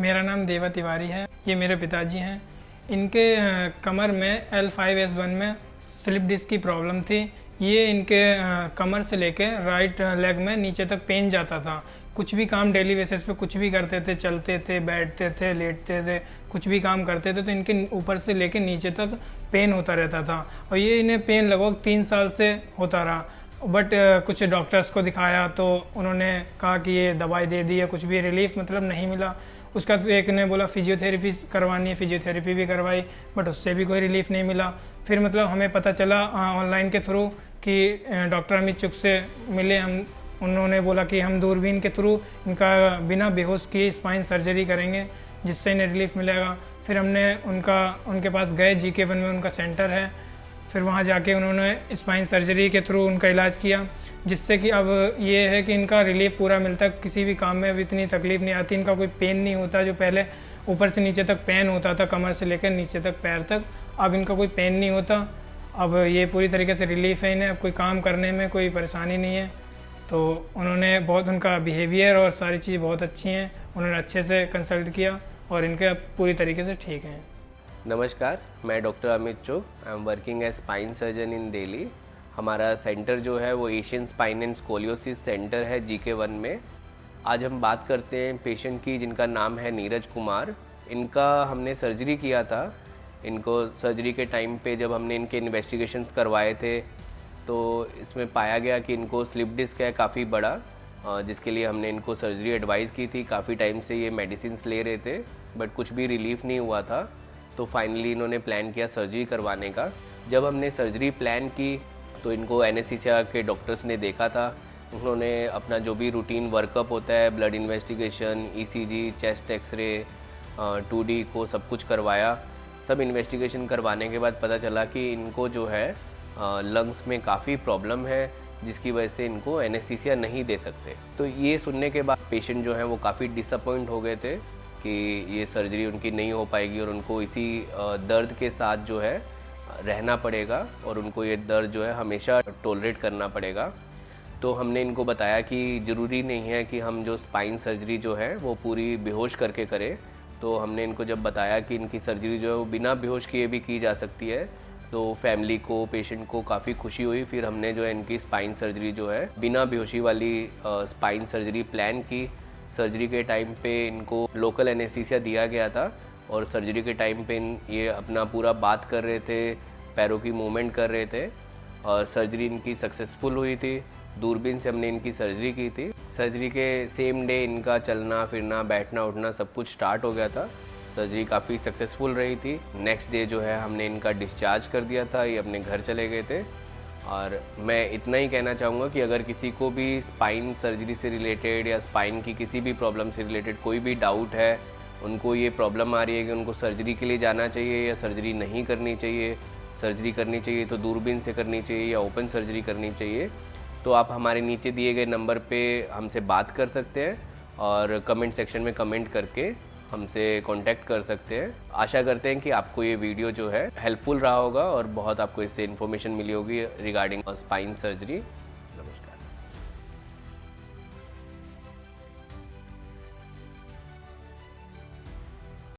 मेरा नाम देवा तिवारी है। ये मेरे पिताजी हैं। इनके कमर में L5S1 में स्लिप डिस्क की प्रॉब्लम थी। ये इनके कमर से लेके राइट लेग में नीचे तक पेन जाता था। कुछ भी काम डेली बेसिस पे कुछ भी करते थे, चलते थे, बैठते थे, लेटते थे, कुछ भी काम करते थे तो इनके ऊपर से लेके नीचे तक पेन होता रहता था। और ये इन्हें पेन लगभग 3 साल से होता रहा। बट कुछ डॉक्टर्स को दिखाया तो उन्होंने कहा कि ये दवाई दे दी है, कुछ भी रिलीफ मतलब नहीं मिला। उसका तो एक ने बोला फिजियोथेरेपी करवानी है, फिजियोथेरेपी भी करवाई बट उससे भी कोई रिलीफ नहीं मिला। फिर मतलब हमें पता चला ऑनलाइन के थ्रू कि डॉक्टर अमित चुग से मिले हम। उन्होंने बोला कि हम दूरबीन के थ्रू इनका बिना बेहोश किए स्पाइन सर्जरी करेंगे जिससे इन्हें रिलीफ मिलेगा। फिर हमने उनके पास गए, GK1 में उनका सेंटर है। फिर वहाँ जाके उन्होंने स्पाइन सर्जरी के थ्रू उनका इलाज किया जिससे कि अब ये है कि इनका रिलीफ पूरा मिलता है। किसी भी काम में अब इतनी तकलीफ़ नहीं आती, इनका कोई पेन नहीं होता। जो पहले ऊपर से नीचे तक पेन होता था, कमर से लेकर नीचे तक पैर तक, अब इनका कोई पेन नहीं होता। अब ये पूरी तरीके से रिलीफ है इन्हें, अब कोई काम करने में कोई परेशानी नहीं है। तो उन्होंने बहुत, उनका बिहेवियर और सारी चीज़ बहुत अच्छी हैं। उन्होंने अच्छे से कंसल्ट किया और इनके अब पूरी तरीके से ठीक हैं। नमस्कार, मैं doctor Amit Chugh. I am working as spine surgeon in Delhi. हमारा सेंटर जो है वो Asian spine and scoliosis centre है GK1 में। आज हम बात करते हैं पेशेंट की जिनका नाम है नीरज कुमार। इनका हमने सर्जरी किया था। इनको सर्जरी के टाइम पे जब हमने इनके इन्वेस्टिगेशंस करवाए थे तो इसमें पाया गया कि इनको स्लिप डिस्क है काफ़ी बड़ा, जिसके लिए हमने इनको सर्जरी एडवाइस की थी। काफ़ी टाइम से ये मेडिसिन ले रहे थे बट कुछ भी रिलीफ नहीं हुआ था। तो फाइनली इन्होंने प्लान किया सर्जरी करवाने का। जब हमने सर्जरी प्लान की तो इनको एनेस्थीसिया के डॉक्टर्स ने देखा था। उन्होंने अपना जो भी रूटीन वर्कअप होता है, blood investigation, ECG, chest x ray, 2D को सब कुछ करवाया। सब इन्वेस्टिगेशन करवाने के बाद पता चला कि इनको जो है लंग्स में काफ़ी प्रॉब्लम है जिसकी वजह से इनको एनेस्थीसिया नहीं दे सकते। तो ये सुनने के बाद पेशेंट जो है वो काफ़ी डिसअपॉइंट हो गए थे कि ये सर्जरी उनकी नहीं हो पाएगी और उनको इसी दर्द के साथ जो है रहना पड़ेगा और उनको ये दर्द जो है हमेशा टॉलरेट करना पड़ेगा। तो हमने इनको बताया कि ज़रूरी नहीं है कि हम जो स्पाइन सर्जरी जो है वो पूरी बेहोश करके करें। तो हमने इनको जब बताया कि इनकी सर्जरी जो है वो बिना बेहोश किए भी की जा सकती है तो फैमिली को, पेशेंट को काफ़ी खुशी हुई। फिर हमने जो है इनकी स्पाइन सर्जरी जो है बिना बेहोशी वाली स्पाइन सर्जरी प्लान की। सर्जरी के टाइम पे इनको लोकल एनेस्थीसिया दिया गया था और सर्जरी के टाइम पे ये अपना पूरा बात कर रहे थे, पैरों की मूवमेंट कर रहे थे और सर्जरी इनकी सक्सेसफुल हुई थी। दूरबीन से हमने इनकी सर्जरी की थी। सर्जरी के सेम डे इनका चलना फिरना, बैठना उठना सब कुछ स्टार्ट हो गया था। सर्जरी काफ़ी सक्सेसफुल रही थी। नेक्स्ट डे जो है हमने इनका डिस्चार्ज कर दिया था, ये अपने घर चले गए थे। और मैं इतना ही कहना चाहूँगा कि अगर किसी को भी स्पाइन सर्जरी से रिलेटेड या स्पाइन की किसी भी प्रॉब्लम से रिलेटेड कोई भी डाउट है, उनको ये प्रॉब्लम आ रही है कि उनको सर्जरी के लिए जाना चाहिए या सर्जरी नहीं करनी चाहिए, सर्जरी करनी चाहिए तो दूरबीन से करनी चाहिए या ओपन सर्जरी करनी चाहिए, तो आप हमारे नीचे दिए गए नंबर पे हमसे बात कर सकते हैं और कमेंट सेक्शन में कमेंट करके हमसे कांटेक्ट कर सकते हैं। आशा करते हैं कि आपको ये वीडियो जो है हेल्पफुल रहा होगा और बहुत आपको इससे इन्फॉर्मेशन मिली होगी रिगार्डिंग स्पाइन सर्जरी।